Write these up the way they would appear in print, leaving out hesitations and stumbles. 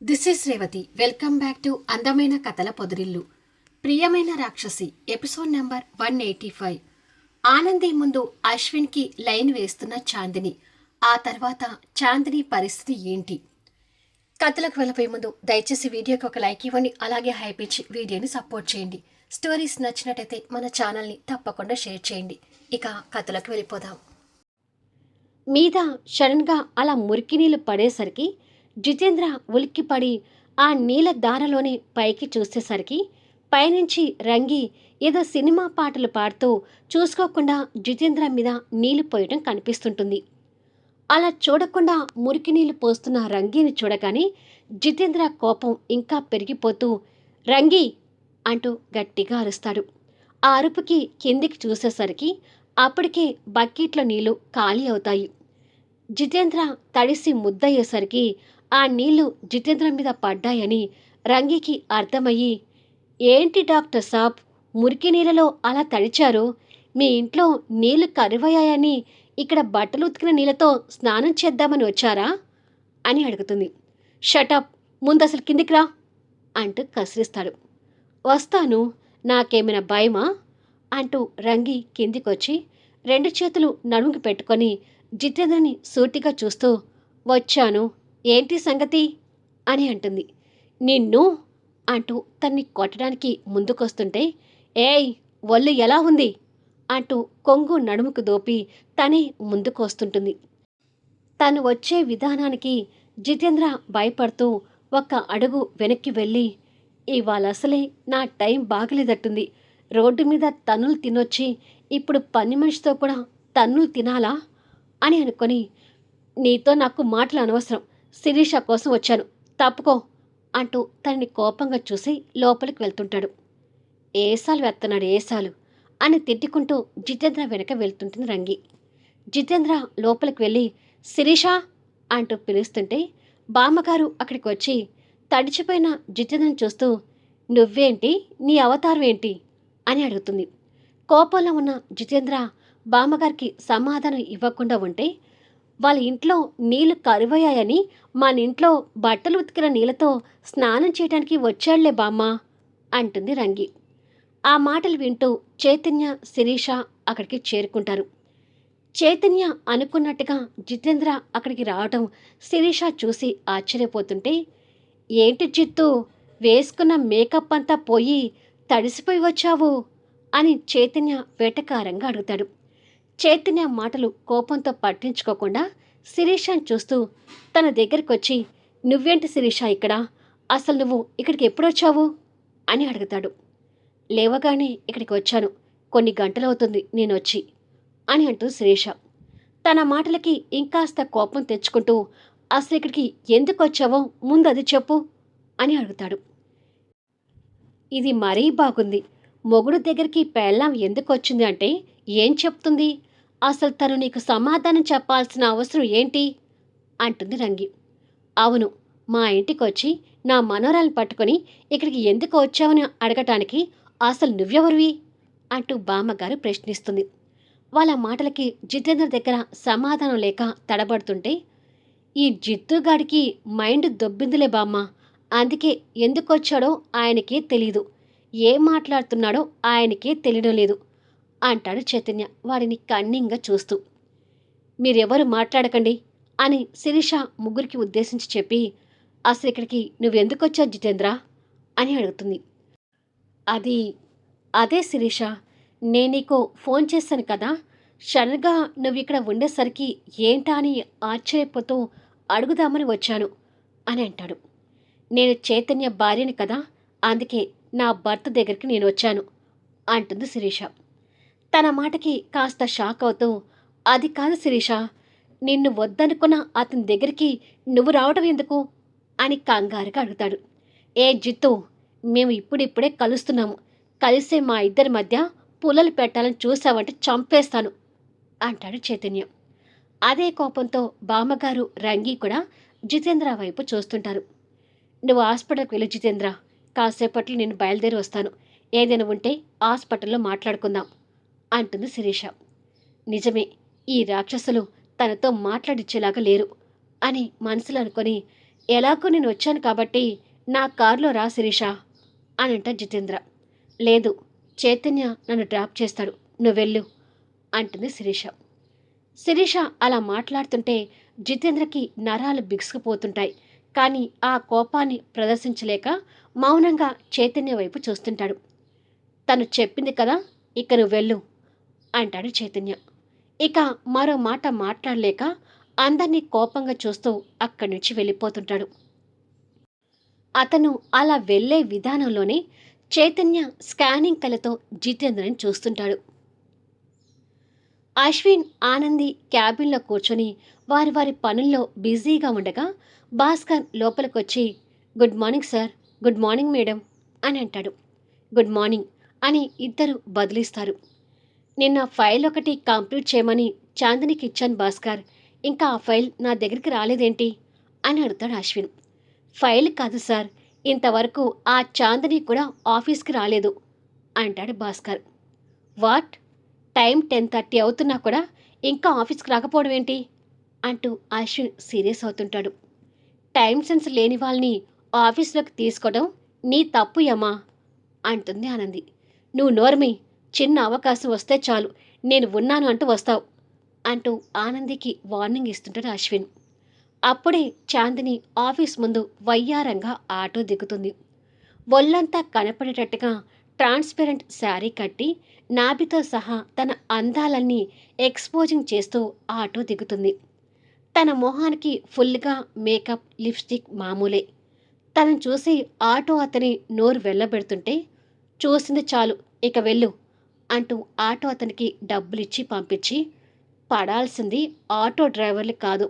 This is Revathi. Welcome back to అందమైన కథల పొదిరిల్లు. ప్రియమైన రాక్షసి ఎపిసోడ్ నెంబర్ 185. ఆనంది ముందు అశ్విన్కి లైన్ వేస్తున్న చాందిని. ఆ తర్వాత చాందిని పరిస్థితి ఏంటి? కథలకు వెళ్ళిపోయే ముందు దయచేసి వీడియోకి ఒక లైక్ ఇవ్వండి. అలాగే హైప్ ఇచ్చి వీడియోని సపోర్ట్ చేయండి. స్టోరీస్ నచ్చినట్టయితే మన ఛానల్ని తప్పకుండా షేర్ చేయండి. ఇక కథలకు వెళ్ళిపోదాం. మీద సడన్గా అలా మురికి నీళ్లు పడేసరికి జితేంద్ర ఉలిక్కిపడి ఆ నీళ్ళ దారలోనే పైకి చూసేసరికి పైనుంచి రంగి ఏదో సినిమా పాటలు పాడుతూ చూసుకోకుండా జితేంద్ర మీద నీళ్లు పోయటం కనిపిస్తుంటుంది. అలా చూడకుండా మురికి నీళ్లు పోస్తున్న రంగిని చూడగానే జితేంద్ర కోపం ఇంకా పెరిగిపోతూ రంగి అంటూ గట్టిగా అరుస్తాడు. ఆ అరుపుకి కిందికి చూసేసరికి అప్పటికే బకెట్లో నీళ్లు ఖాళీ అవుతాయి. జితేంద్ర తడిసి ముద్దయ్యేసరికి ఆ నీళ్లు జితేంద్ర మీద పడ్డాయని రంగికి అర్థమయ్యి, ఏంటి డాక్టర్ సాబ్, మురికి నీళ్ళలో అలా తడిచారు? మీ ఇంట్లో నీళ్లు కరువయ్యాయని ఇక్కడ బట్టలు ఉతికిన నీళ్ళతో స్నానం చేద్దామని వచ్చారా అని అడుగుతుంది. షటప్, ముందు అసలు కిందికి రా అంటూ కసిరిస్తాడు. వస్తాను, నాకేమైనా భయమా అంటూ రంగి కిందికొచ్చి 2 చేతులు నడుముకి పెట్టుకొని జితేంద్రని సూటిగా చూస్తూ, వచ్చాను, ఏంటి సంగతి అని అంటుంది. నిన్ను అంటూ తన్ని కొట్టడానికి ముందుకొస్తుంటే, ఏయ్ ఒళ్ళు ఎలా ఉంది అంటూ కొంగు నడుముకు దోపి తనే ముందుకొస్తుంటుంది. తను వచ్చే విధానానికి జితేంద్ర భయపడుతూ ఒక అడుగు వెనక్కి వెళ్ళి, ఇవాళ అసలే నా టైం బాగలేదట్టుంది, రోడ్డు మీద తన్నులు తినొచ్చి ఇప్పుడు పని మనిషితో కూడా తన్నులు తినాలా అని అనుకొని, నీతో నాకు మాటలు అనవసరం, శిరీష కోసం వచ్చాను, తప్పుకో అంటూ తనని కోపంగా చూసి లోపలికి వెళ్తుంటాడు. ఏసాలు వేస్తున్నాడు ఏసాలు అని తిట్టుకుంటూ జితేంద్ర వెనక వెళ్తుంటుంది రంగి. జితేంద్ర లోపలికి వెళ్ళి శిరీష అంటూ పిలుస్తుంటే బామ్మగారు అక్కడికి వచ్చి తడిచిపోయిన జితేంద్రని చూస్తూ, నువ్వేంటి, నీ అవతారం ఏంటి అని అడుగుతుంది. కోపంలో ఉన్న జితేంద్ర బామ్మగారికి సమాధానం ఇవ్వకుండా ఉంటే, వాళ్ళ ఇంట్లో నీళ్లు కరువయ్యాయని మన ఇంట్లో బట్టలు ఉతికిన నీళ్ళతో స్నానం చేయడానికి వచ్చాళ్లే బామ్మ అంటుంది రంగి. ఆ మాటలు వింటూ చైతన్య శిరీష అక్కడికి చేరుకుంటారు. చైతన్య అనుకున్నట్టుగా జితేంద్ర అక్కడికి రావటం శిరీష చూసి ఆశ్చర్యపోతుంటే, ఏంటి చిత్తు, వేసుకున్న మేకప్ అంతా పోయి తడిసిపోయి వచ్చావు అని చైతన్య వెటకారంగా అడుగుతాడు. చైతన్య మాటలు కోపంతో పట్టించుకోకుండా శిరీషను చూస్తూ తన దగ్గరికి వచ్చి, నువ్వేంటి శిరీష ఇక్కడ, అసలు నువ్వు ఇక్కడికి ఎప్పుడొచ్చావు అని అడుగుతాడు. లేవగానే ఇక్కడికి వచ్చాను, కొన్ని గంటలవుతుంది నేను వచ్చి అని అంటూ శిరీష తన మాటలకి ఇంకాస్త కోపం తెచ్చుకుంటూ, అసలు ఇక్కడికి ఎందుకు వచ్చావో ముందు అది చెప్పు అని అడుగుతాడు. ఇది మరీ బాగుంది, మొగుడు దగ్గరికి పెళ్ళాం ఎందుకు వచ్చింది అంటే ఏం చెప్తుంది, అసలు తను నీకు సమాధానం చెప్పాల్సిన అవసరం ఏంటి అంటుంది రంగి. అవును, మా ఇంటికి వచ్చి నా మనోరాలను పట్టుకొని ఇక్కడికి ఎందుకు వచ్చావని అడగటానికి అసలు నువ్వెవరివి అంటూ బామ్మగారు ప్రశ్నిస్తుంది. వాళ్ళ మాటలకి జితేంద్ర దగ్గర సమాధానం లేక తడబడుతుంటే, ఈ జిత్తుగాడికి మైండ్ దొబ్బిందిలే బామ్మ, అందుకే ఎందుకు వచ్చాడో ఆయనకే తెలీదు, ఏం మాట్లాడుతున్నాడో ఆయనకే తెలియడం లేదు అంటాడు చైతన్య వాడిని కన్నింగా చూస్తూ. మీరెవరు మాట్లాడకండి అని శిరీష ముగ్గురికి ఉద్దేశించి చెప్పి, అసలు ఇక్కడికి నువ్వెందుకొచ్చావు జితేంద్ర అని అడుగుతుంది. అదే శిరీష, నేను నీకు ఫోన్ చేశాను కదా, సడన్గా నువ్వు ఇక్కడ ఉండేసరికి ఏంటా అని ఆశ్చర్యపోతూ అడుగుదామని వచ్చాను అని అంటాడు. నేను చైతన్య భార్యని కదా, అందుకే నా భర్త దగ్గరికి నేను వచ్చాను అంటుంది శిరీష. తన మాటకి కాస్త షాక్ అవుతూ, అది కాదు శిరీష, నిన్ను వద్దనుకున్న అతని దగ్గరికి నువ్వు రావడం ఎందుకు అని కంగారుగా అడుగుతాడు. ఏ జిత్తు, మేము ఇప్పుడిప్పుడే కలుస్తున్నాము, కలిసే మా ఇద్దరి మధ్య పుల్లలు పెట్టాలని చూసావంటే చంపేస్తాను అంటాడు చైతన్య. అదే కోపంతో బామ్మగారు రంగి కూడా జితేంద్ర వైపు చూస్తుంటారు. నువ్వు హాస్పిటల్కి వెళ్ళు జితేంద్ర, కాసేపట్లో నేను బయలుదేరి వస్తాను, ఏదైనా ఉంటే హాస్పిటల్లో మాట్లాడుకుందాం అంటుంది శిరీష. నిజమే, ఈ రాక్షసులు తనతో మాట్లాడిచ్చేలాగా లేరు అని మనసులో అనుకొని ఎలాగో నేను వచ్చాను కాబట్టి నా కారులో రా శిరీష అని అంటాడు జితేంద్ర. లేదు, చైతన్య నన్ను డ్రాప్ చేస్తాడు, నువ్వెళ్ళు అంటుంది శిరీష. శిరీష అలా మాట్లాడుతుంటే జితేంద్రకి నరాలు బిగుసుకుపోతుంటాయి. కానీ ఆ కోపాన్ని ప్రదర్శించలేక మౌనంగా చైతన్య వైపు చూస్తుంటాడు. తను చెప్పింది కదా, ఇక నువ్వెళ్ళు అంటాడు చైతన్య. ఇక మరో మాట మాట్లాడలేక అందర్నీ కోపంగా చూస్తూ అక్కడి నుంచి వెళ్ళిపోతుంటాడు. అతను అలా వెళ్ళే విధానంలోనే చైతన్య స్కానింగ్ కళ్ళతో జితేంద్రని చూస్తుంటాడు. అశ్విన్, ఆనంది క్యాబిన్లో కూర్చొని వారి వారి పనుల్లో బిజీగా ఉండగా భాస్కర్ లోపలికొచ్చి good morning sir, good morning madam అని అంటాడు. గుడ్ మార్నింగ్ అని ఇద్దరు బదిలిస్తారు. నిన్న ఫైల్ ఒకటి కంప్లీట్ చేయమని చాందినికి ఇచ్చాను భాస్కర్, ఇంకా ఆ ఫైల్ నా దగ్గరికి రాలేదేంటి అని అడుగుతాడు అశ్విన్. ఫైల్ కాదు సార్, ఇంతవరకు ఆ చాందిని కూడా ఆఫీస్కి రాలేదు అంటాడు భాస్కర్. వాట్, టైం 10:30 అవుతున్నా కూడా ఇంకా ఆఫీస్కి రాకపోవడం ఏంటి అంటూ అశ్విన్ సీరియస్ అవుతుంటాడు. టైం సెన్స్ లేని వాళ్ళని ఆఫీస్లోకి తీసుకోవడం నీ తప్పు యమ్మా అంటుంది ఆనంది. నువ్వు నోర్మి, చిన్న అవకాశం వస్తే చాలు నేను ఉన్నాను అంటూ వస్తావు అంటూ ఆనందికి వార్నింగ్ ఇస్తుంటాడు అశ్విన్. అప్పుడే చాందిని ఆఫీస్ ముందు వయ్యారంగా ఆటో దిగుతుంది. ఒళ్ళంతా కనపడేటట్టుగా ట్రాన్స్పరెంట్ శారీ కట్టి నాభితో సహా తన అందాలన్నీ ఎక్స్పోజింగ్ చేస్తూ ఆటో దిగుతుంది. తన మొహానికి ఫుల్గా మేకప్, లిప్స్టిక్ మామూలే. తనను చూసి ఆటో అతని నోరు వెళ్ళబెడుతుంటే చూసింది చాలు, ఇక వెళ్ళు అంటూ ఆటో అతనికి డబ్బులిచ్చి పంపించి, పడాల్సింది ఆటో డ్రైవర్లు కాదు,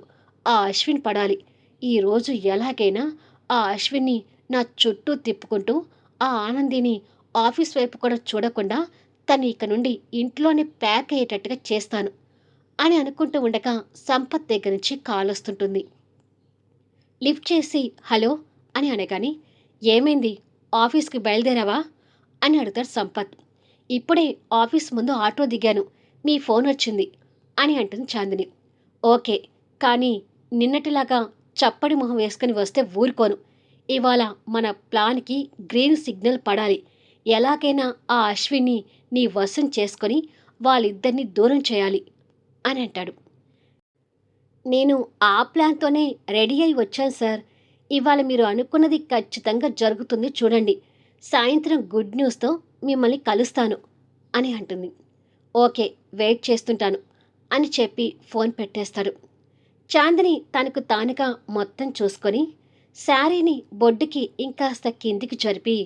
ఆ అశ్విన్ పడాలి. ఈరోజు ఎలాగైనా ఆ అశ్విన్ని నా చుట్టూ తిప్పుకుంటూ ఆ ఆనందిని ఆఫీస్ వైపు కూడా చూడకుండా తను ఇక నుండి ఇంట్లోనే ప్యాక్ అయ్యేటట్టుగా చేస్తాను అని అనుకుంటూ ఉండగా సంపత్ దగ్గర నుంచి కాల్ వస్తుంటుంది. లిఫ్ట్ చేసి హలో అని అనగానే ఏమైంది, ఆఫీస్కి బయలుదేరావా అని అడుగుతాడు సంపత్. ఇప్పుడే ఆఫీస్ ముందు ఆటో దిగాను, మీ ఫోన్ వచ్చింది అని అంటుంది చాందిని. ఓకే, కానీ నిన్నటిలాగా చప్పడి మొహం వేసుకుని వస్తే ఊరుకోను. ఇవాళ మన ప్లాన్కి గ్రీన్ సిగ్నల్ పడాలి. ఎలాగైనా ఆ అశ్విన్ని నీ వశం చేసుకొని వాళ్ళిద్దరినీ దూరం చేయాలి అని అంటాడు. నేను ఆ ప్లాన్తోనే రెడీ అయి వచ్చాను సార్. ఇవాళ మీరు అనుకున్నది ఖచ్చితంగా జరుగుతుంది చూడండి. సాయంత్రం గుడ్ న్యూస్తో మిమ్మల్ని కలుస్తాను అని అంటుంది. ఓకే, వెయిట్ చేస్తుంటాను అని చెప్పి ఫోన్ పెట్టేస్తాడు. చాందిని తనకు తానుగా మొత్తం చూసుకొని శారీని బొడ్డుకి ఇంకాస్త కిందికి జరిపి,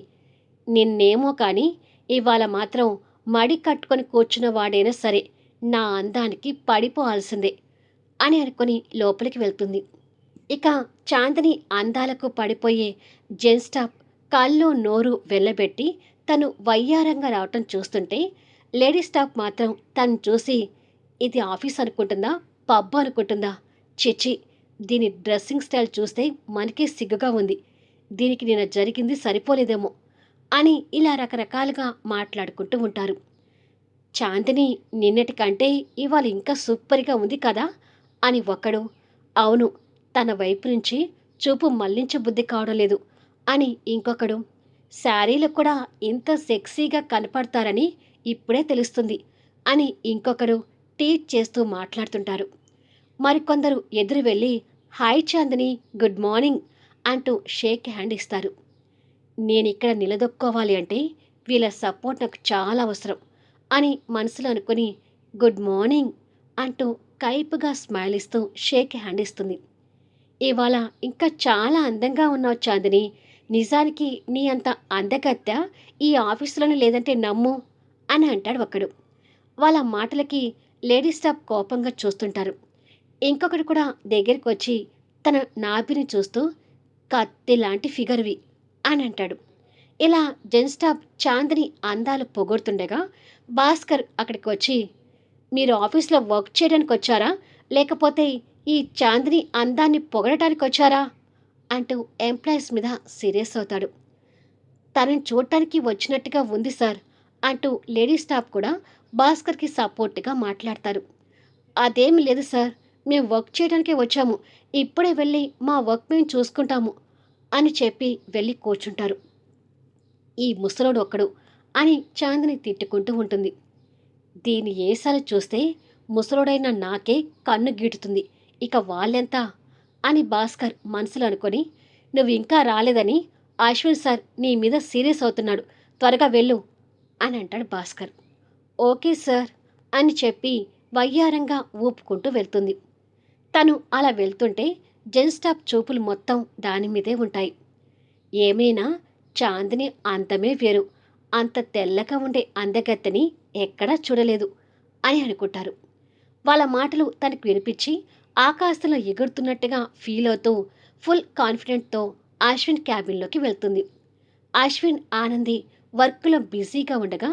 నిన్నేమో కానీ ఇవాళ మాత్రం మడి కట్టుకొని కూర్చున్న వాడైనా సరే నా అందానికి పడిపోవాల్సిందే అని అనుకుని లోపలికి వెళ్తుంది. ఇక చాందిని అందాలకు పడిపోయే జెన్ స్టాప్ కళ్ళు నోరు వెళ్ళబెట్టి తను వయ్యారంగా రావటం చూస్తుంటే లేడీ స్టాఫ్ మాత్రం తను చూసి ఇది ఆఫీస్ అనుకుంటుందా, పబ్ అనుకుంటుందా, చిచి, దీని డ్రెస్సింగ్ స్టైల్ చూస్తే మనకే సిగ్గుగా ఉంది, దీనికి నిన్న జరిగింది సరిపోలేదేమో అని ఇలా రకరకాలుగా మాట్లాడుకుంటూ ఉంటారు. చాందిని నిన్నటికంటే ఇవాళ ఇంకా సూపర్గా ఉంది కదా అని ఒకడు, అవును, తన వైపు నుంచి చూపు మళ్లించబుద్ధి కావడం లేదు అని ఇంకొకడు, శారీలో కూడా ఇంత సెక్సీగా కనపడతారని ఇప్పుడే తెలుస్తుంది అని ఇంకొకరు టీచ్ చేస్తూ మాట్లాడుతుంటారు. మరికొందరు ఎదురు వెళ్ళి హాయ్ చాందిని, గుడ్ మార్నింగ్ అంటూ షేక్ హ్యాండ్ ఇస్తారు. నేనిక్కడ నిలదొక్కోవాలి అంటే వీళ్ళ సపోర్ట్ నాకు చాలా అవసరం అని మనసులో అనుకుని గుడ్ మార్నింగ్ అంటూ కైపుగా స్మైల్ ఇస్తూ షేక్ హ్యాండ్ ఇస్తుంది. ఇవాళ ఇంకా చాలా అందంగా ఉన్నావు చాందిని, నిజానికి నీ అంత అందగత్తె ఈ ఆఫీసులోనే లేదంటే నమ్ము అని అంటాడు ఒకడు. వాళ్ళ మాటలకి లేడీ స్టాఫ్ కోపంగా చూస్తుంటారు. ఇంకొకడు కూడా దగ్గరికి వచ్చి తన నాభిని చూస్తూ కత్తి లాంటి ఫిగర్వి అని అంటాడు. ఇలా జెన్ స్టాఫ్ చాందిని అందాలు పొగుడుతుండగా భాస్కర్ అక్కడికి వచ్చి, మీరు ఆఫీస్లో వర్క్ చేయడానికి వచ్చారా, లేకపోతే ఈ చాందిని అందాన్ని పొగడటానికి వచ్చారా అంటూ ఎంప్లాయీస్ మీద సీరియస్ అవుతాడు. తనని చూడటానికి వచ్చినట్టుగా ఉంది సార్ అంటూ లేడీ స్టాఫ్ కూడా భాస్కర్కి సపోర్ట్గా మాట్లాడతారు. అదేమి లేదు సార్, మేము వర్క్ చేయడానికే వచ్చాము. ఇప్పుడే వెళ్ళి మా వర్క్ మేము చూసుకుంటాము అని చెప్పి వెళ్ళి కూర్చుంటారు. ఈ ముసలోడు ఒక్కడు అని చాందిని తిట్టుకుంటూ ఉంటుంది. దీని ఏసాలు చూస్తే ముసలోడైన నాకే కన్ను గీటుతుంది. ఇక వాళ్ళెంత అని భాస్కర్ మనసులో అనుకొని, నువ్వు ఇంకా రాలేదని అశ్విన్ సార్ నీ మీద సీరియస్ అవుతున్నాడు, త్వరగా వెళ్ళు అని అంటాడు భాస్కర్. ఓకే సార్ అని చెప్పి వయ్యారంగా ఊపుకుంటూ వెళ్తుంది. తను అలా వెళ్తుంటే జెన్ స్టాప్ చూపులు మొత్తం దాని మీదే ఉంటాయి. ఏమైనా చాందిని అంతమే వేరు, అంత తెల్లగా ఉండే అందగత్తెని ఎక్కడా చూడలేదు అని అనుకుంటారు. వాళ్ళ మాటలు తనకు వినిపించి ఆకాశంలో ఎగురుతున్నట్టుగా ఫీల్ అవుతూ ఫుల్ కాన్ఫిడెంట్తో అశ్విన్ క్యాబిన్లోకి వెళ్తుంది. అశ్విన్ ఆనంది వర్క్లో బిజీగా ఉండగా,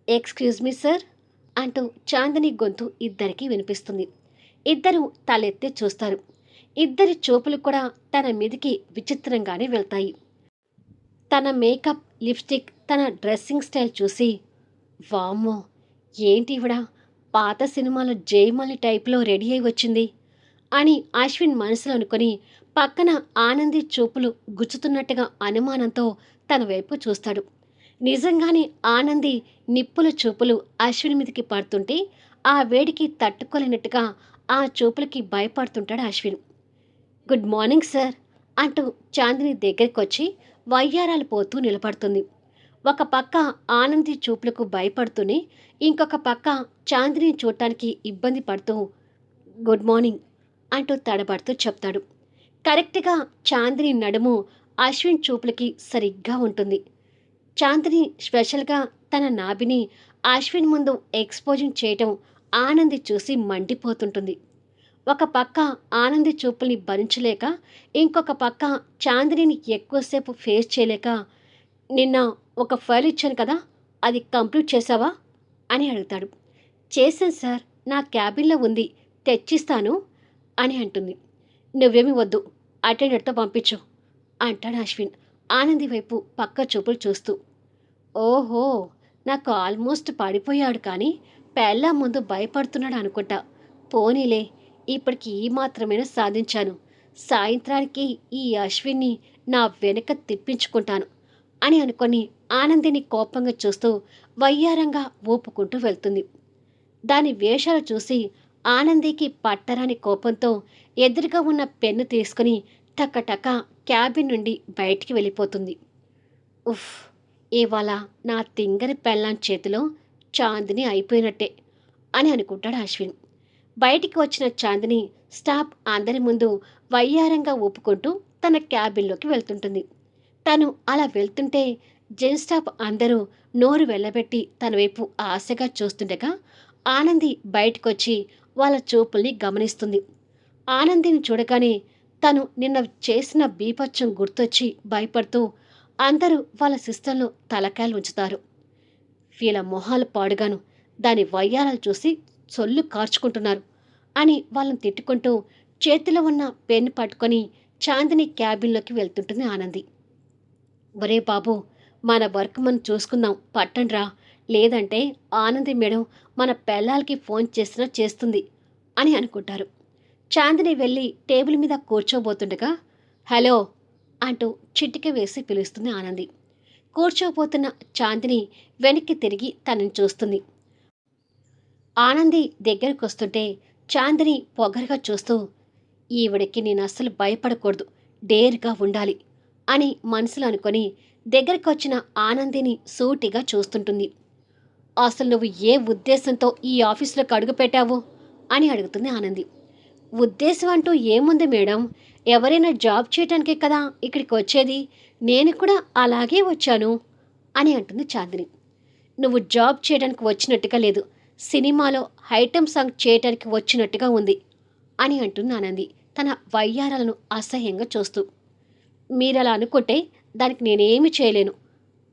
ఎక్స్క్యూజ్ మీ సార్ అంటూ చాందిని గొంతు ఇద్దరికీ వినిపిస్తుంది. ఇద్దరు తలెత్తి చూస్తారు. ఇద్దరి చూపులు కూడా తన మీదికి విచిత్రంగానే వెళ్తాయి. తన మేకప్, లిప్స్టిక్, తన డ్రెస్సింగ్ స్టైల్ చూసి, వామ్మో ఏంటి ఇవిడ పాత సినిమాలో జయమాలి టైప్లో రెడీ అయి వచ్చింది అని అశ్విన్ మనసులో అనుకుని పక్కన ఆనంది చూపులు గుచ్చుతున్నట్టుగా అనుమానంతో తన వైపు చూస్తాడు. నిజంగానే ఆనంది నిప్పుల చూపులు అశ్విన్ మీదకి పడుతుంటే ఆ వేడికి తట్టుకోలేనట్టుగా ఆ చూపులకి భయపడుతుంటాడు అశ్విన్. గుడ్ మార్నింగ్ సార్ అంటూ చాందిని దగ్గరికి వచ్చి వయ్యారాలు పోతూ నిలబడుతుంది. ఒక పక్క ఆనంది చూపులకు భయపడుతూనే ఇంకొక పక్క చాందిని చూడటానికి ఇబ్బంది పడుతూ గుడ్ మార్నింగ్ అంటూ తడబడుతూ చెప్తాడు. కరెక్ట్గా చాందిని నడుము అశ్విన్ చూపులకి సరిగ్గా ఉంటుంది. చాందిని స్పెషల్గా తన నాభిని అశ్విన్ ముందు ఎక్స్పోజింగ్ చేయటం ఆనంది చూసి మండిపోతుంటుంది. ఒక పక్క ఆనంది చూపుల్ని భరించలేక, ఇంకొక పక్క చాందినిని ఎక్కువసేపు ఫేస్ చేయలేక, నిన్న ఒక ఫైల్ ఇచ్చాను కదా, అది కంప్లీట్ చేసావా అని అడుగుతాడు. చేశాను సార్, నా క్యాబిన్లో ఉంది, తెచ్చిస్తాను అని అంటుంది. నువ్వేమీ వద్దు, అటెండర్తో పంపించు అంటాడు అశ్విన్ ఆనంది వైపు పక్క చూపులు చూస్తూ. ఓహో, నాకు ఆల్మోస్ట్ పడిపోయాడు కానీ పెళ్ళా ముందు భయపడుతున్నాడు అనుకుంటా. పోనీలే, ఇప్పటికి ఈ మాత్రమేనా సాధించాను. సాయంత్రానికి ఈ అశ్విన్ని నా వెనక తిప్పించుకుంటాను అని అనుకొని ఆనందిని కోపంగా చూస్తూ వయ్యారంగా ఊపుకుంటూ వెళ్తుంది. దాని వేషాలు చూసి ఆనందికి పట్టరాని కోపంతో ఎదురుగా ఉన్న పెన్ను తీసుకుని టకటక క్యాబిన్ నుండి బయటికి వెళ్ళిపోతుంది. ఉఫ్, ఇవాళ నా తింగరి పెళ్ళాం చేతిలో చాందిని అయిపోయినట్టే అని అనుకుంటాడు అశ్విన్. బయటికి వచ్చిన చాందిని స్టాఫ్ అందరి ముందు వయ్యారంగా ఊపుకుంటూ తన క్యాబిన్లోకి వెళ్తుంటుంది. తను అలా వెళ్తుంటే జెన్ స్టాఫ్ అందరూ నోరు వెళ్ళబెట్టి తన వైపు ఆశగా చూస్తుండగా ఆనంది బయటకొచ్చి వాళ్ళ చూపుల్ని గమనిస్తుంది. ఆనందిని చూడగానే తను నిన్న చేసిన బీభత్సం గుర్తొచ్చి భయపడుతూ అందరూ వాళ్ళ సిస్టంలో తలకాయలు ఉంచుతారు. వీళ్ళ మొహాలు పాడుగాను దాని వయ్యారాలు చూసి సొల్లు కార్చుకుంటున్నారు అని వాళ్ళని తిట్టుకుంటూ చేతిలో ఉన్న పెన్ను పట్టుకొని చాందిని క్యాబిన్లోకి వెళ్తుంటుంది ఆనంది. ఒరే బాబు, మన వర్క్ మనం చూసుకుందాం, పట్టండ్రా, లేదంటే ఆనంది మేడం మన పెళ్ళాలకి ఫోన్ చేసినా చేస్తుంది అని అనుకుంటారు. చాందిని వెళ్ళి టేబుల్ మీద కూర్చోబోతుండగా హలో అంటూ చిటిక వేసి పిలుస్తుంది ఆనంది. కూర్చోబోతున్న చాందిని వెనక్కి తిరిగి తనని చూస్తుంది. ఆనంది దగ్గరకు వస్తుంటే చాందిని పొగరుగా చూస్తూ, ఈవిడికి నేను అస్సలు భయపడకూడదు, డేర్గా ఉండాలి అని మనసులో అనుకొని దగ్గరికి వచ్చిన ఆనందిని సూటిగా చూస్తుంటుంది. అసలు నువ్వు ఏ ఉద్దేశంతో ఈ ఆఫీసులోకి అడుగు పెట్టావు అని అడుగుతుంది ఆనంది. ఉద్దేశం అంటూ ఏముంది మేడం, ఎవరైనా జాబ్ చేయటానికే కదా ఇక్కడికి వచ్చేది, నేను కూడా అలాగే వచ్చాను అని అంటుంది చాందిని. నువ్వు జాబ్ చేయడానికి వచ్చినట్టుగా లేదు, సినిమాలో ఐటెం సాంగ్ చేయటానికి వచ్చినట్టుగా ఉంది అని అంటుంది ఆనంది తన వయ్యారాలను అసహ్యంగా చూస్తూ. మీరలా అనుకుంటే దానికి నేనేమి చేయలేను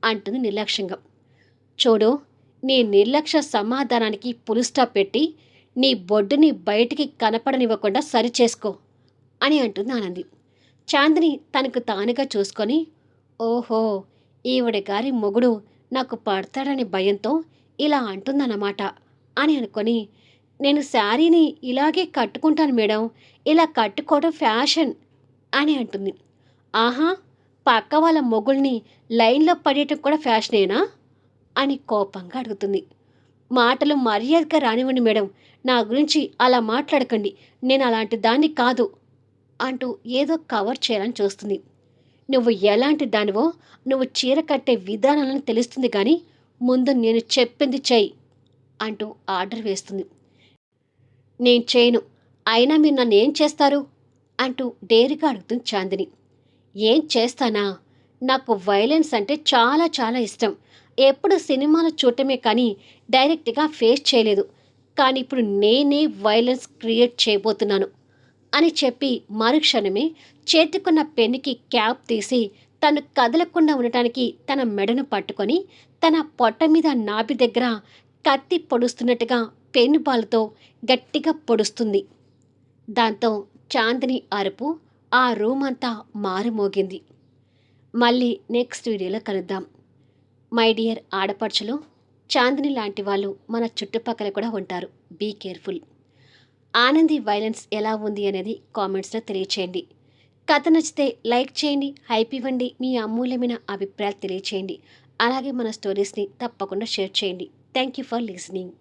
అంటుంది నిర్లక్ష్యంగా. చూడు, నీ నిర్లక్ష్య సమాధానానికి పులి స్టాప్ పెట్టి నీ బొడ్డుని బయటికి కనపడనివ్వకుండా సరిచేసుకో అని అంటుంది ఆనంది. చాందిని తనకు తానుగా చూసుకొని, ఓహో, ఈవిడ గారి మొగుడు నాకు పడతాడని భయంతో ఇలా అంటుందన్నమాట అని అనుకొని, నేను శారీని ఇలాగే కట్టుకుంటాను మేడం, ఇలా కట్టుకోవడం ఫ్యాషన్ అని అంటుంది. ఆహా! పక్క వాళ్ళ మొగుల్ని లైన్‌లో పడేయటం కూడా ఫ్యాషనేనా? అని కోపంగా అడుగుతుంది. మాటలు మర్యాదగా రానివ్వండి మేడం. నా గురించి అలా మాట్లాడకండి. నేను అలాంటి దాన్ని కాదు అంటూ ఏదో కవర్ చేయాలని చూస్తుంది. నువ్వు ఎలాంటి దానివో నువ్వు చీర కట్టే విధానాలను తెలుస్తుంది కానీ ముందు నేను చెప్పింది చెయ్యి అంటూ ఆర్డర్ వేస్తుంది. నేను చేయను. అయినా మీరు నన్నేం చేస్తారు? అంటూ డేరుగా అడుగుతుంది చాందిని. ఏం చేస్తానా? నాకు వైలెన్స్ అంటే చాలా చాలా ఇష్టం. ఎప్పుడు సినిమాలు చూడటమే కానీ డైరెక్ట్‌గా ఫేస్ చేయలేదు. కానీ ఇప్పుడు నేనే వైలెన్స్ క్రియేట్ చేయబోతున్నాను అని చెప్పి మరుక్షణమే చేతికున్న పెన్నుకి క్యాప్ తీసి తను కదలకుండా ఉండటానికి తన మెడను పట్టుకొని తన పొట్ట మీద నాభి దగ్గర కత్తి పొడుస్తున్నట్టుగా పెన్ను బాల్‌తో గట్టిగా పొడుస్తుంది. దాంతో చాందిని అరుపు ఆ రూమ్ అంతా మారుమోగింది. మళ్ళీ నెక్స్ట్ వీడియోలో కలుద్దాం. మై డియర్ ఆడపడుచులు, చాందిని లాంటి వాళ్ళు మన చుట్టుపక్కల కూడా ఉంటారు. Be careful. ఆనంది వైలెన్స్ ఎలా ఉంది అనేది కామెంట్స్లో తెలియచేయండి. కథ నచ్చితే లైక్ చేయండి, హైప్ ఇవ్వండి, మీ అమూల్యమైన అభిప్రాయాలు తెలియచేయండి. అలాగే మన స్టోరీస్ని తప్పకుండా షేర్ చేయండి. Thank you for listening.